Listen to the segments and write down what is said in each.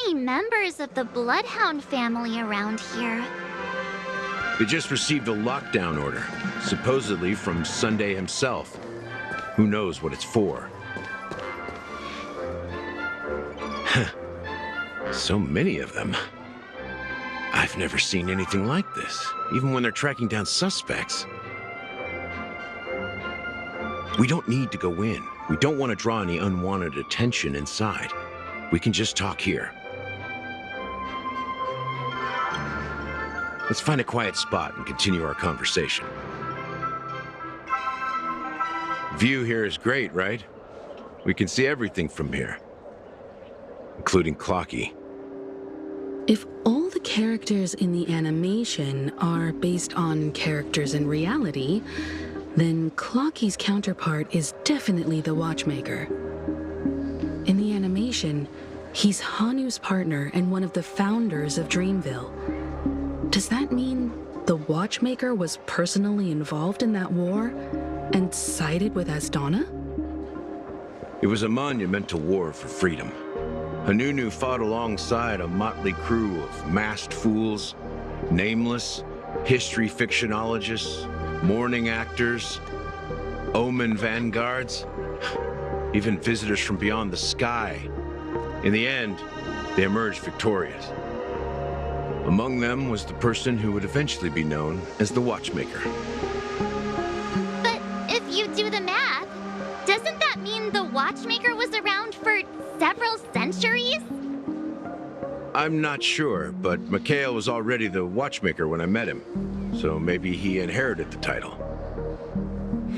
any members of the Bloodhound family around here. They just received a lockdown order, supposedly from Sunday himself. Who knows what it's for? So many of them. I've never seen anything like this, even when they're tracking down suspects. We don't need to go in. We don't want to draw any unwanted attention inside. We can just talk here. Let's find a quiet spot and continue our conversation. View here is great, right? We can see everything from here, including Clocky. If all the characters in the animation are based on characters in reality, then Clocky's counterpart is definitely the Watchmaker. In the animation, he's Hanu's partner and one of the founders of Dreamville. Does that mean the Watchmaker was personally involved in that war and sided with Asdana? It was a monumental war for freedom. Hanunu fought alongside a motley crew of masked fools, nameless, history fictionologists, mourning actors, omen vanguards, even visitors from beyond the sky. In the end, they emerged victorious. Among them was the person who would eventually be known as the Watchmaker. But if you do the math, doesn't that mean the Watchmaker was around for several centuries? I'm not sure, but Mikhail was already the Watchmaker when I met him, so maybe he inherited the title.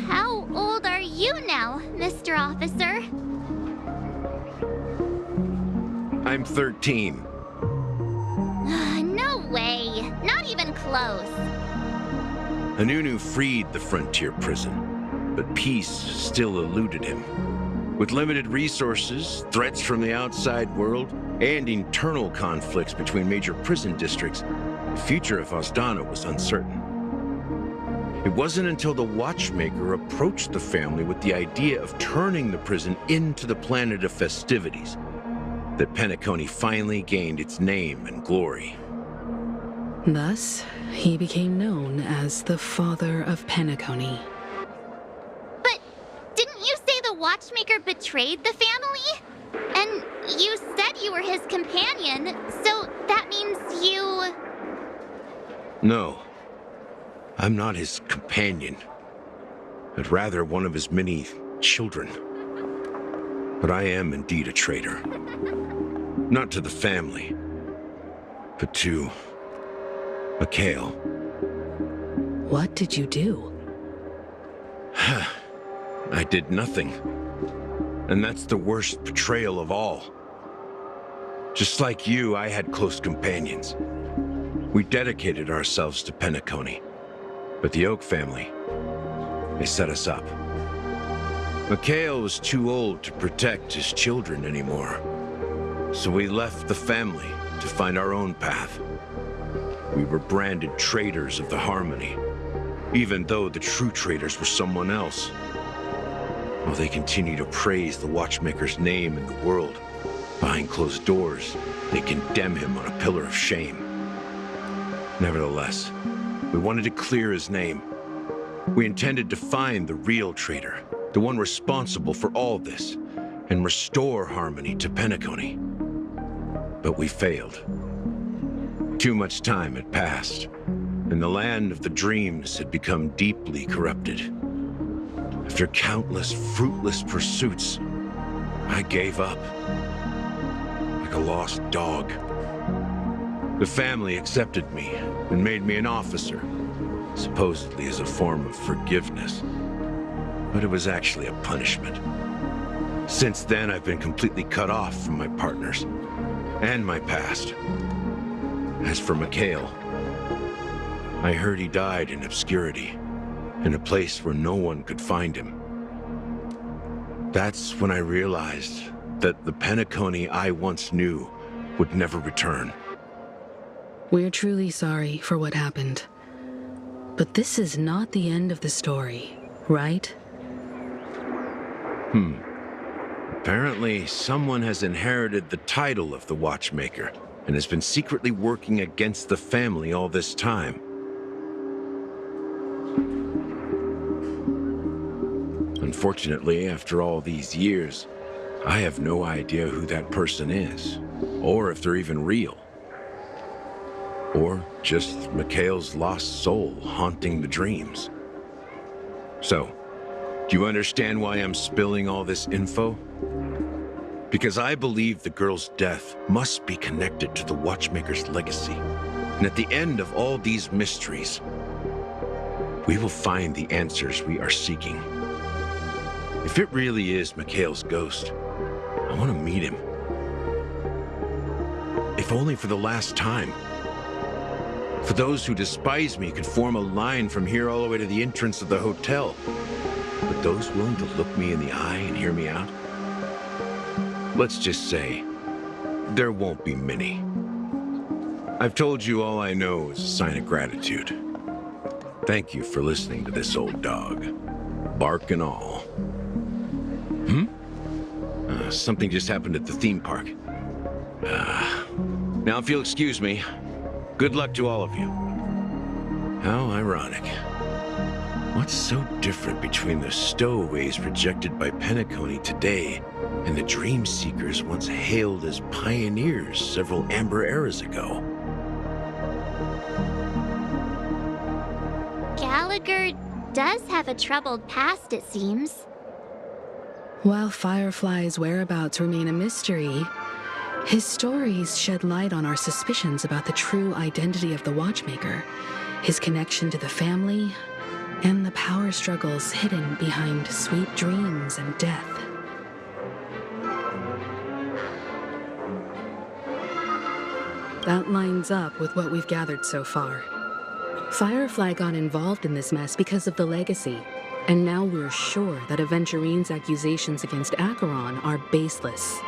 How old are you now, Mr. Officer? I'm 13. No way. Not even close. Hanunu freed the frontier prison, but peace still eluded him. With limited resources, threats from the outside world, and internal conflicts between major prison districts, the future of Asdana was uncertain. It wasn't until the Watchmaker approached the family with the idea of turning the prison into the planet of festivities that Penacony finally gained its name and glory. Thus, he became known as the Father of Penacony. But didn't you say the Watchmaker betrayed the family? And you said you were his companion, so that means you... No, I'm not his companion, but rather one of his many children. But I am indeed a traitor. Not to the family, but to Mikhail. What did you do? I did nothing. And that's the worst betrayal of all. Just like you, I had close companions. We dedicated ourselves to Penacony. But the Oak family, they set us up. Mikhail was too old to protect his children anymore. So we left the family to find our own path. We were branded traitors of the Harmony, even though the true traitors were someone else. While they continue to praise the Watchmaker's name in the world, behind closed doors, they condemn him on a pillar of shame. Nevertheless, we wanted to clear his name. We intended to find the real traitor, the one responsible for all this, and restore harmony to Penacony. But we failed. Too much time had passed, and the land of the dreams had become deeply corrupted. After countless fruitless pursuits, I gave up, like a lost dog. The family accepted me and made me an officer, supposedly as a form of forgiveness. But it was actually a punishment. Since then, I've been completely cut off from my partners and my past. As for Mikhail, I heard he died in obscurity, in a place where no one could find him. That's when I realized that the Penacony I once knew would never return. We're truly sorry for what happened. But this is not the end of the story, right? Apparently, someone has inherited the title of the Watchmaker and has been secretly working against the family all this time. Unfortunately, after all these years, I have no idea who that person is, or if they're even real. Or just Mikhail's lost soul haunting the dreams. So, do you understand why I'm spilling all this info? Because I believe the girl's death must be connected to the Watchmaker's legacy. And at the end of all these mysteries, we will find the answers we are seeking. If it really is Mikhail's ghost, I want to meet him. If only for the last time. For those who despise me could form a line from here all the way to the entrance of the hotel. But those willing to look me in the eye and hear me out? Let's just say, there won't be many. I've told you all I know is a sign of gratitude. Thank you for listening to this old dog. Bark and all. Something just happened at the theme park. Now if you'll excuse me, good luck to all of you. How ironic. What's so different between the stowaways rejected by Penacony today and the dream seekers once hailed as pioneers several Amber eras ago? Gallagher does have a troubled past, it seems. While Firefly's whereabouts remain a mystery, his stories shed light on our suspicions about the true identity of the Watchmaker, his connection to the family, and the power struggles hidden behind sweet dreams and death. That lines up with what we've gathered so far. Firefly got involved in this mess because of the legacy, and now we're sure that Aventurine's accusations against Acheron are baseless.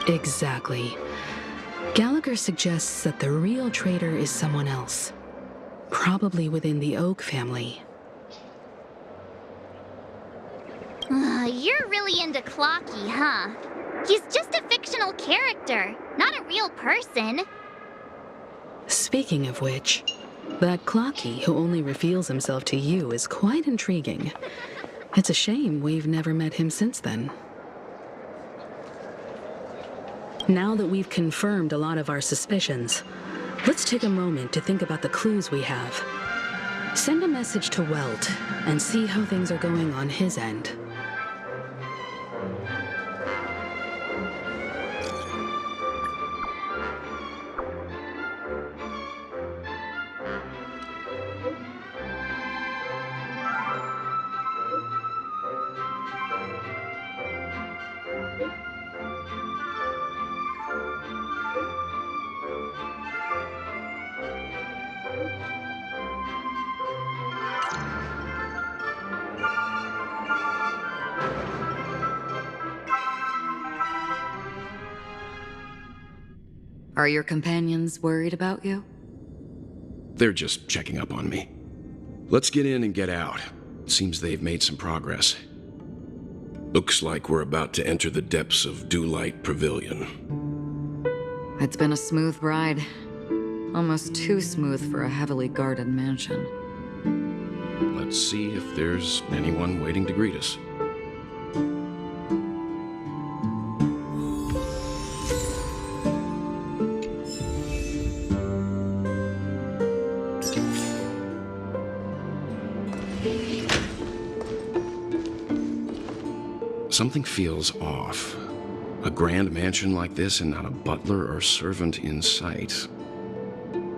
Exactly. Gallagher suggests that the real traitor is someone else, probably within the Oak family. You're really into Clocky, huh? He's just a fictional character, not a real person. Speaking of which, that Clocky who only reveals himself to you is quite intriguing. It's a shame we've never met him since then. Now that we've confirmed a lot of our suspicions, let's take a moment to think about the clues we have. Send a message to Welt and see how things are going on his end. Are your companions worried about you? They're just checking up on me. Let's get in and get out. Seems they've made some progress. Looks like we're about to enter the depths of Dewlight Pavilion. It's been a smooth ride. Almost too smooth for a heavily guarded mansion. Let's see if there's anyone waiting to greet us. Something feels off. A grand mansion like this and not a butler or servant in sight.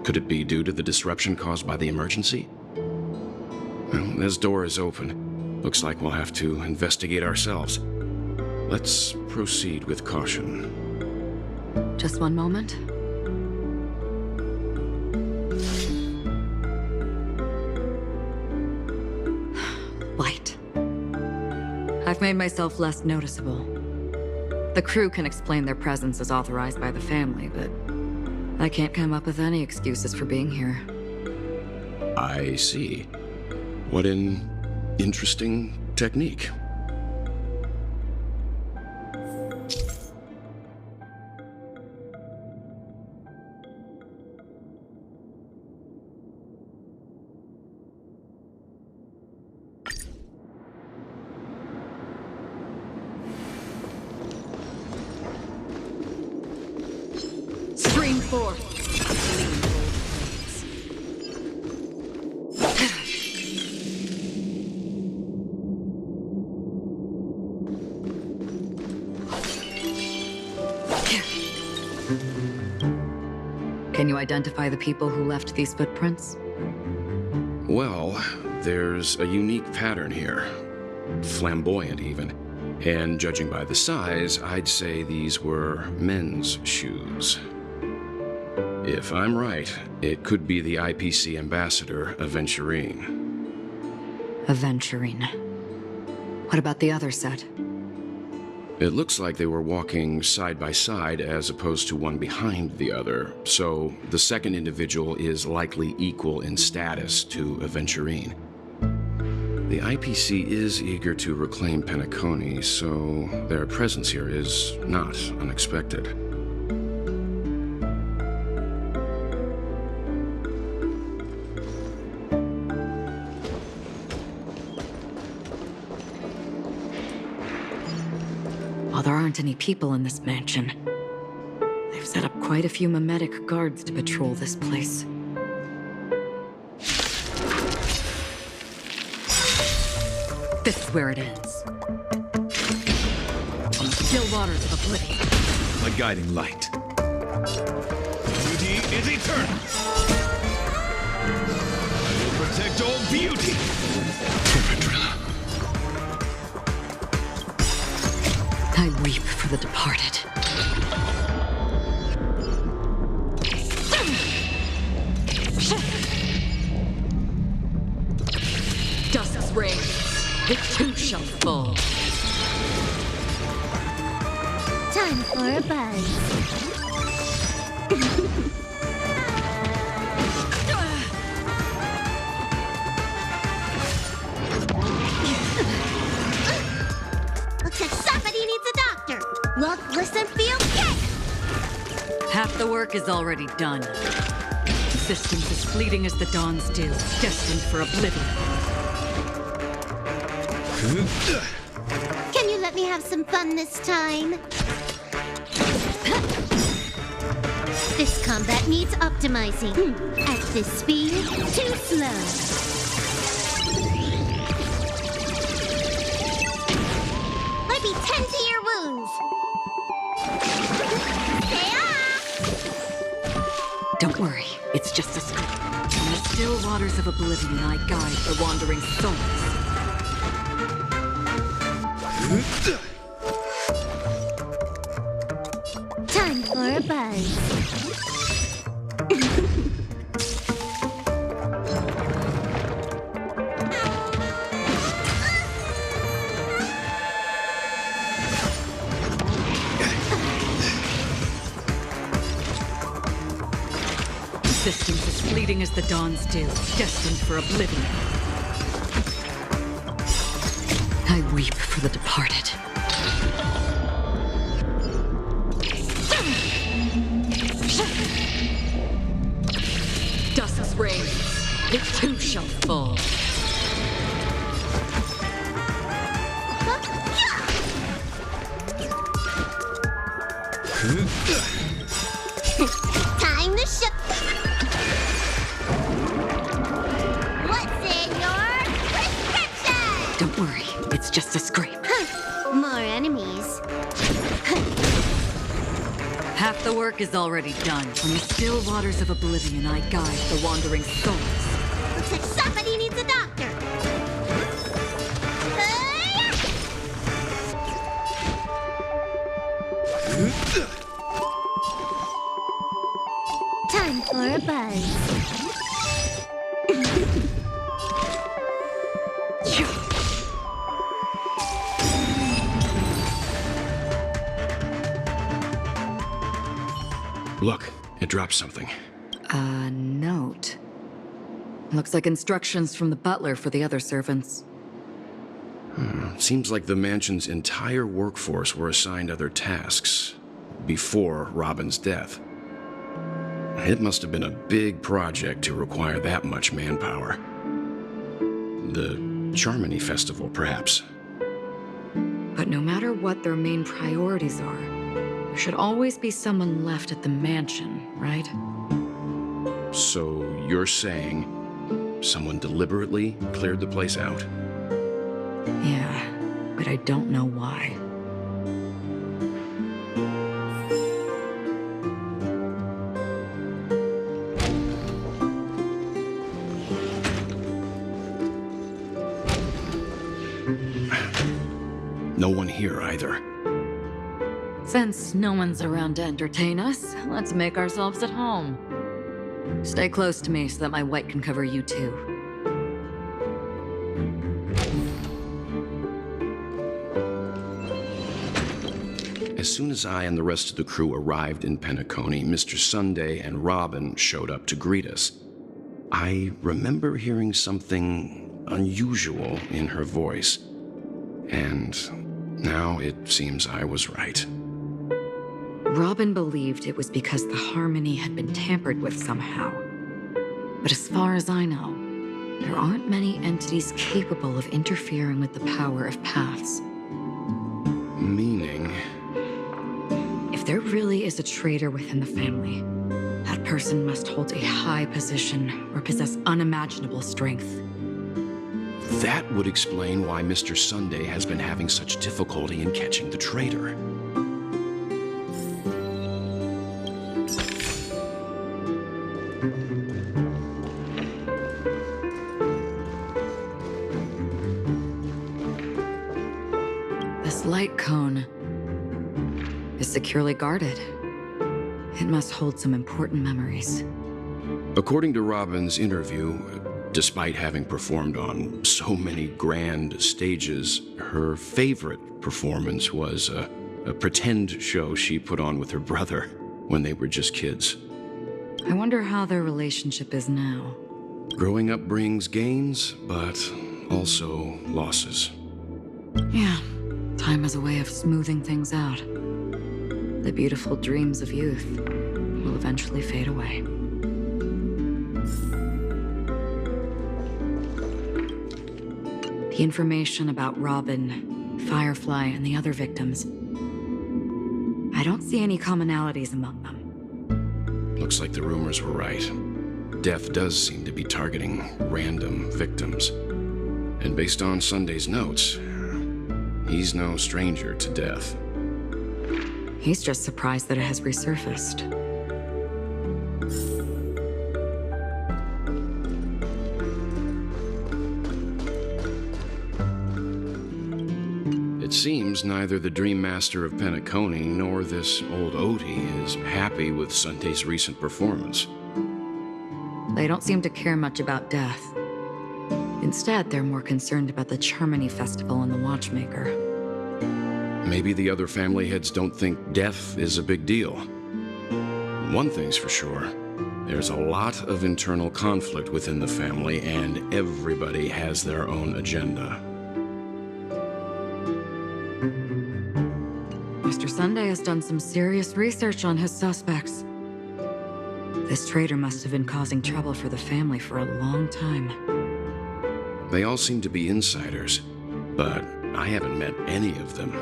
Could it be due to the disruption caused by the emergency? Well, this door is open. Looks like we'll have to investigate ourselves. Let's proceed with caution. Just one moment. Light. I've made myself less noticeable. The crew can explain their presence as authorized by the family, but I can't come up with any excuses for being here. I see. What an interesting technique. Stream forth. Can you identify the people who left these footprints? Well, there's a unique pattern here. Flamboyant, even. And judging by the size, I'd say these were men's shoes. If I'm right, it could be the IPC ambassador, Aventurine. Aventurine. What about the other set? It looks like they were walking side by side as opposed to one behind the other, so the second individual is likely equal in status to Aventurine. The IPC is eager to reclaim Penacony, so their presence here is not unexpected. While there aren't any people in this mansion, they've set up quite a few mimetic guards to patrol this place. This is where it ends. On the still waters of oblivion. My guiding light. Beauty is eternal. I will protect all beauty. I weep for the departed. Dusk's reign, it too shall fall. Time for a buzz. Looks like somebody needs a doctor. Look, listen, feel, kick! Half the work is already done. Existence is fleeting as the dawn's dew, destined for oblivion. Can you let me have some fun this time? This combat needs optimizing. At this speed, too slow. Might be 10 to your wounds. Stay off! Don't worry, it's just a script. In the still waters of oblivion, I guide the wandering souls. Time for a buzz. Existence is fleeting as the dawn's dew, destined for oblivion. I weep for the departed. Dusk's reign, it too shall fall. Time to shoot. What's in your prescription? Don't worry, it's just a scrape. More enemies. Half the work is already done. From the still waters of oblivion, I guide the wandering souls. Looks like somebody needs a doctor. Time for a buzz. Look, it dropped something. A note. Looks like instructions from the butler for the other servants. Seems like the mansion's entire workforce were assigned other tasks before Robin's death. It must have been a big project to require that much manpower. The Charmony Festival, perhaps. But no matter what their main priorities are, there should always be someone left at the mansion, right? So you're saying someone deliberately cleared the place out? Yeah, but I don't know why. No one here either. Since no one's around to entertain us, let's make ourselves at home. Stay close to me so that my white can cover you too. As soon as I and the rest of the crew arrived in Penacony, Mr. Sunday and Robin showed up to greet us. I remember hearing something unusual in her voice, and now it seems I was right. Robin believed it was because the harmony had been tampered with somehow. But as far as I know, there aren't many entities capable of interfering with the power of paths. Meaning? If there really is a traitor within the family, that person must hold a high position or possess unimaginable strength. That would explain why Mr. Sunday has been having such difficulty in catching the traitor. This light cone is securely guarded. It must hold some important memories. According to Robin's interview, despite having performed on so many grand stages, her favorite performance was a pretend show she put on with her brother when they were just kids. I wonder how their relationship is now. Growing up brings gains, but also losses. Yeah, time has a way of smoothing things out. The beautiful dreams of youth will eventually fade away. The information about Robin, Firefly, and the other victims, I don't see any commonalities among them. Looks like the rumors were right. Death does seem to be targeting random victims. And based on Sunday's notes, he's no stranger to death. He's just surprised that it has resurfaced. It seems neither the Dream Master of Penacony nor this old Odie is happy with Sunday's recent performance. They don't seem to care much about death. Instead, they're more concerned about the Charmony Festival and the Watchmaker. Maybe the other family heads don't think death is a big deal. One thing's for sure, there's a lot of internal conflict within the family, and everybody has their own agenda. Mr. Sunday has done some serious research on his suspects. This traitor must have been causing trouble for the family for a long time. They all seem to be insiders, but I haven't met any of them.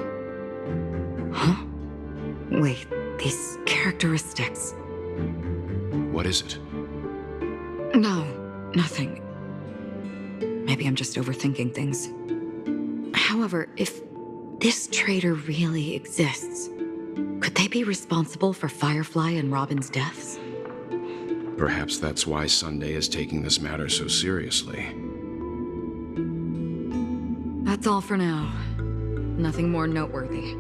Huh? Wait, these characteristics. What is it? No, nothing. Maybe I'm just overthinking things. However, if this traitor really exists, could they be responsible for Firefly and Robin's deaths? Perhaps that's why Sunday is taking this matter so seriously. That's all for now. Nothing more noteworthy.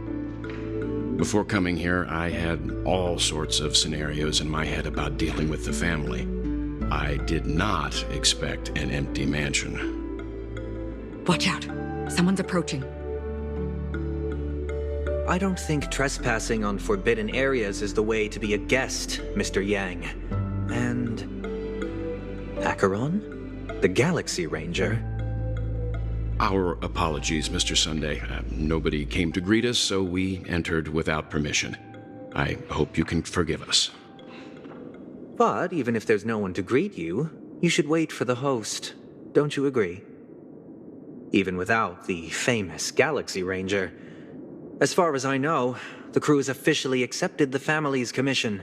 Before coming here, I had all sorts of scenarios in my head about dealing with the family. I did not expect an empty mansion. Watch out. Someone's approaching. I don't think trespassing on forbidden areas is the way to be a guest, Mr. Yang. And... Acheron? The Galaxy Ranger? Our apologies, Mr. Sunday. Nobody came to greet us, so we entered without permission. I hope you can forgive us. But even if there's no one to greet you, you should wait for the host. Don't you agree? Even without the famous Galaxy Ranger. As far as I know, the crew has officially accepted the family's commission,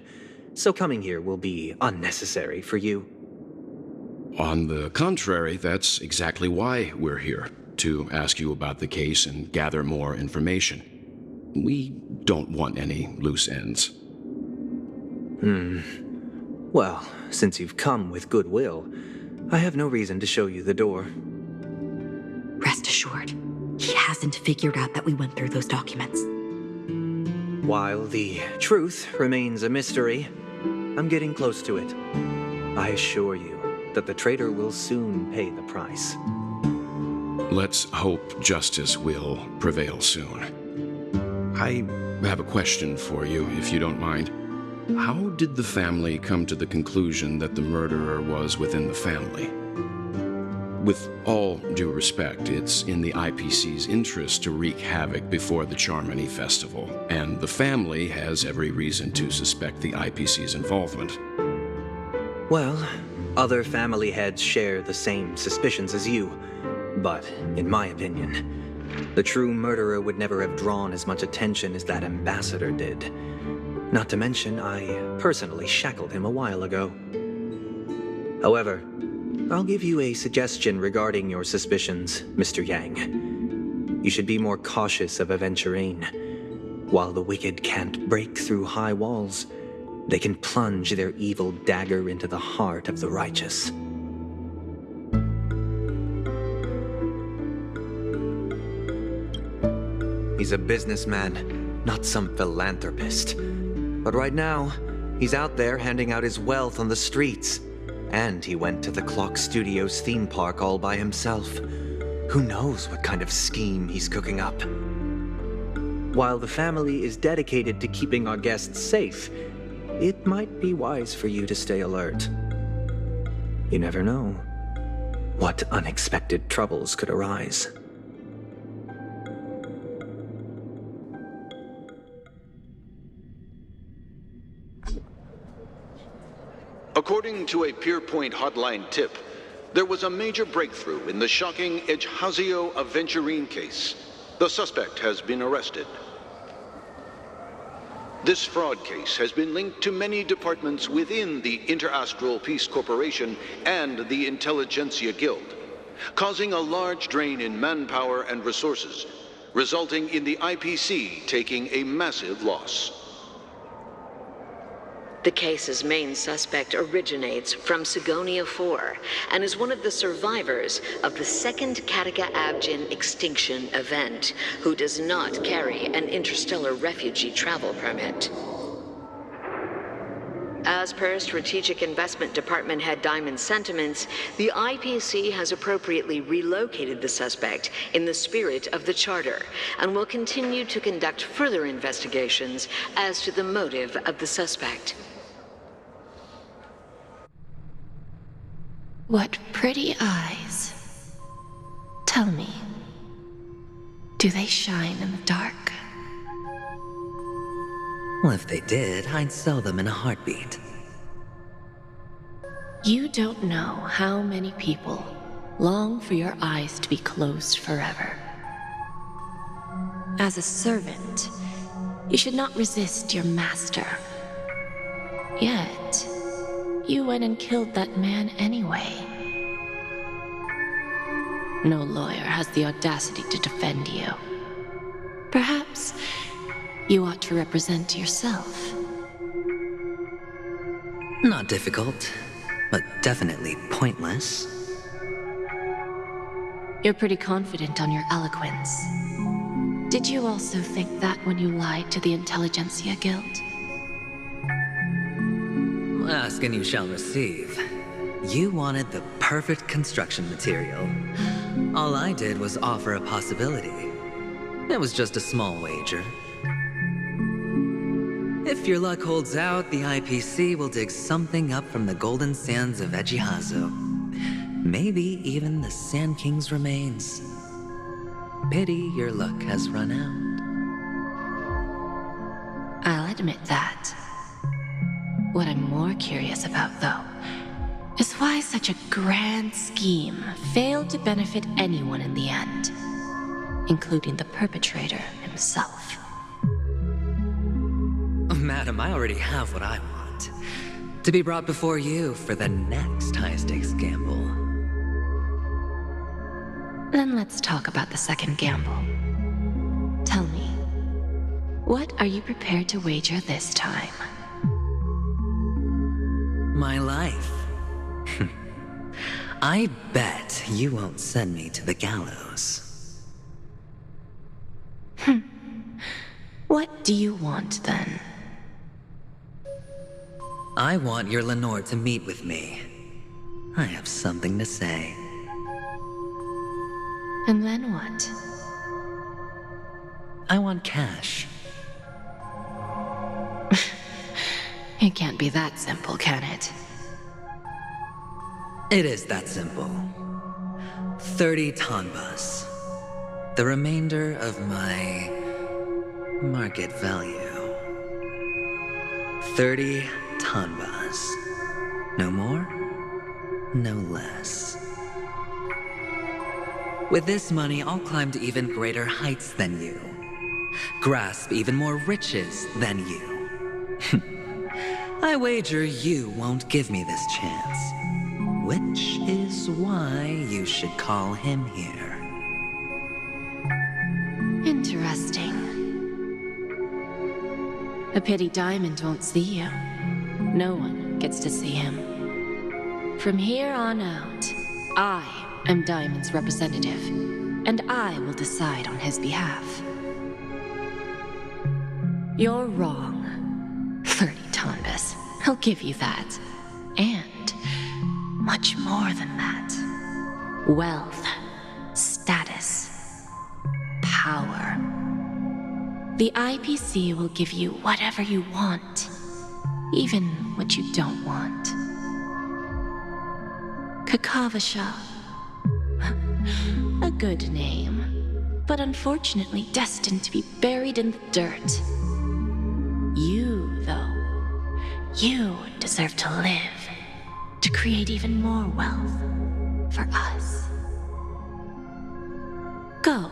so coming here will be unnecessary for you. On the contrary, that's exactly why we're here, to ask you about the case and gather more information. We don't want any loose ends. Well, since you've come with goodwill, I have no reason to show you the door. Rest assured, he hasn't figured out that we went through those documents. While the truth remains a mystery, I'm getting close to it. I assure you that the traitor will soon pay the price. Let's hope justice will prevail soon. I have a question for you, if you don't mind. How did the family come to the conclusion that the murderer was within the family? With all due respect, it's in the IPC's interest to wreak havoc before the Charmony Festival, and the family has every reason to suspect the IPC's involvement. Well, other family heads share the same suspicions as you, but in my opinion, the true murderer would never have drawn as much attention as that ambassador did. Not to mention, I personally shackled him a while ago. However, I'll give you a suggestion regarding your suspicions, Mr. Yang. You should be more cautious of Aventurine. While the wicked can't break through high walls, they can plunge their evil dagger into the heart of the righteous. He's a businessman, not some philanthropist. But right now, he's out there handing out his wealth on the streets. And he went to the Clock Studios theme park all by himself. Who knows what kind of scheme he's cooking up? While the family is dedicated to keeping our guests safe, it might be wise for you to stay alert. You never know what unexpected troubles could arise. According to a Pierpoint hotline tip, there was a major breakthrough in the shocking Ejhazio Aventurine case. The suspect has been arrested. This fraud case has been linked to many departments within the Interastral Peace Corporation and the Intelligentsia Guild, causing a large drain in manpower and resources, resulting in the IPC taking a massive loss. The case's main suspect originates from Sigonia 4 and is one of the survivors of the second Kataka-Abjin extinction event, who does not carry an interstellar refugee travel permit. As per Strategic Investment Department Head Diamond's sentiments, the IPC has appropriately relocated the suspect in the spirit of the Charter and will continue to conduct further investigations as to the motive of the suspect. What pretty eyes. Tell me, do they shine in the dark? Well, if they did, I'd sell them in a heartbeat. You don't know how many people long for your eyes to be closed forever. As a servant, you should not resist your master. Yet, you went and killed that man anyway. No lawyer has the audacity to defend you. Perhaps you ought to represent yourself. Not difficult, but definitely pointless. You're pretty confident on your eloquence. Did you also think that when you lied to the Intelligentsia Guild? Ask and you shall receive. You wanted the perfect construction material. All I did was offer a possibility. It was just a small wager. If your luck holds out, the IPC will dig something up from the golden sands of Ejhazio. Maybe even the Sand King's remains. Pity your luck has run out. I'll admit that. What I'm more curious about, though, is why such a grand scheme failed to benefit anyone in the end, including the perpetrator himself. Madam, I already have what I want. To be brought before you for the next high-stakes gamble. Then let's talk about the second gamble. Tell me, what are you prepared to wager this time? My life. I bet you won't send me to the gallows. What do you want, then? I want your Lenore to meet with me. I have something to say. And then what? I want cash. It can't be that simple, can it? It is that simple. 30 tanbas. The remainder of my market value. 30 tanbas. No more, no less. With this money, I'll climb to even greater heights than you. Grasp even more riches than you. I wager you won't give me this chance. Which is why you should call him here. Interesting. A pity Diamond won't see you. No one gets to see him. From here on out, I am Diamond's representative, and I will decide on his behalf. You're wrong. 30 tanbas. I'll give you that. And much more than that. Wealth, status, power. The IPC will give you whatever you want, even what you don't want. Kakavasha. A good name, but unfortunately destined to be buried in the dirt. You, though, you deserve to live, to create even more wealth for us. Go,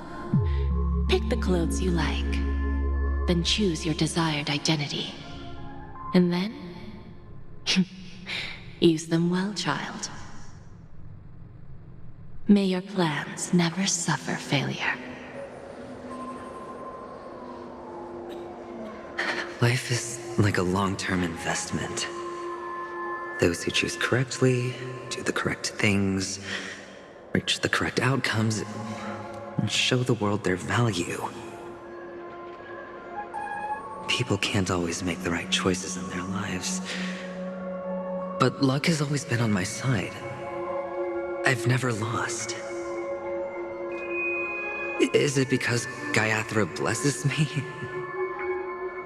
pick the clothes you like, then choose your desired identity. And then, use them well, child. May your plans never suffer failure. Life is like a long-term investment. Those who choose correctly, do the correct things, reach the correct outcomes, and show the world their value. People can't always make the right choices in their lives. But luck has always been on my side. I've never lost. Is it because Gayathra blesses me?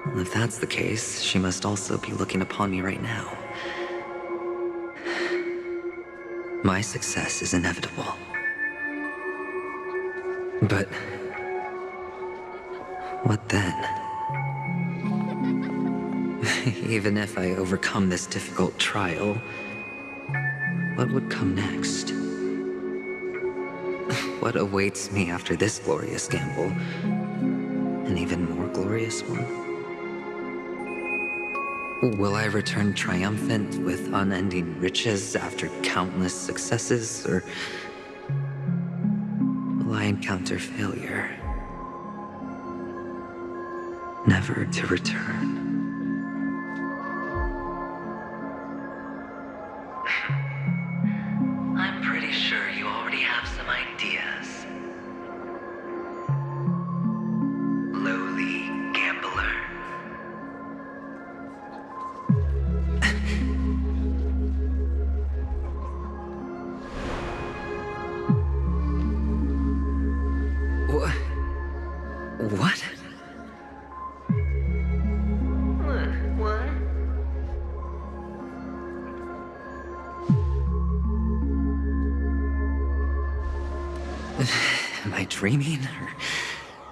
Well, if that's the case, she must also be looking upon me right now. My success is inevitable. But what then? Even if I overcome this difficult trial, what would come next? What awaits me after this glorious gamble? An even more glorious one? Will I return triumphant with unending riches after countless successes, or will I encounter failure, never to return? I'm pretty sure you already have some ideas. Lowly gambler. What? Am I dreaming, or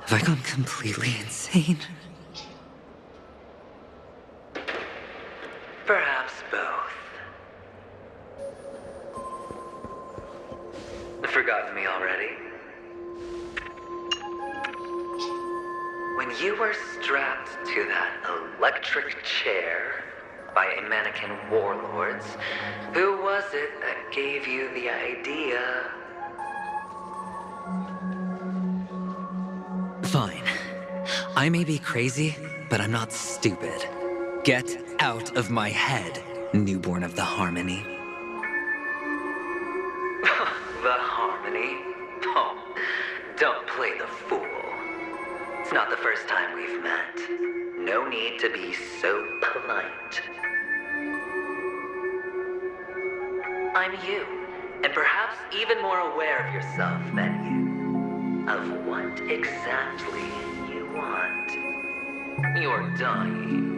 have I gone completely insane? Perhaps both. Forgotten me already? When you were strapped to that electric chair by a mannequin warlords, who was it that gave you the idea? Fine. I may be crazy, but I'm not stupid. Get out of my head, newborn of the Harmony. The Harmony? Oh, don't play the fool. It's not the first time we've met. No need to be so polite. I'm you, and perhaps even more aware of yourself than you. Of what exactly you want. You're dying.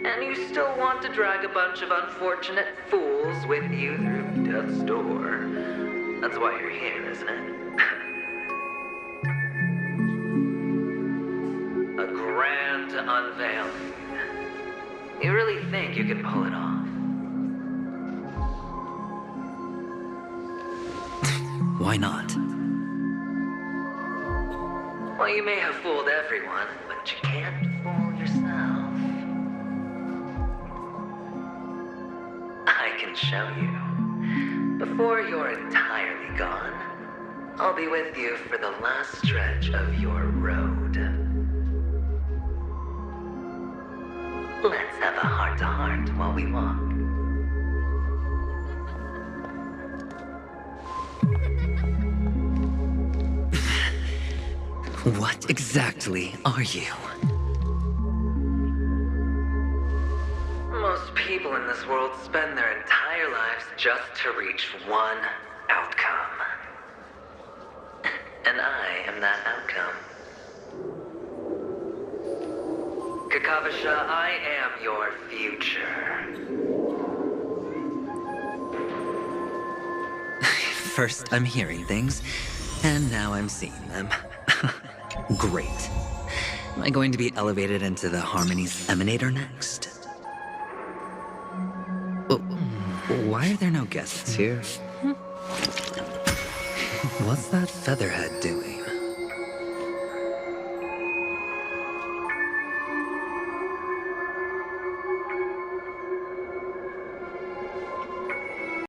And you still want to drag a bunch of unfortunate fools with you through death's door. That's why you're here, isn't it? A grand unveiling. You really think you can pull it off? Why not? Well, you may have fooled everyone, but you can't fool yourself. I can show you. Before you're entirely gone, I'll be with you for the last stretch of your road. Let's have a heart-to-heart while we walk. What exactly are you? Most people in this world spend their entire lives just to reach one outcome. And I am that outcome. Kakavasha, I am your future. First I'm hearing things, and now I'm seeing them. Great. Am I going to be elevated into the Harmony's Emanator next? Oh, why are there no guests here? What's that featherhead doing?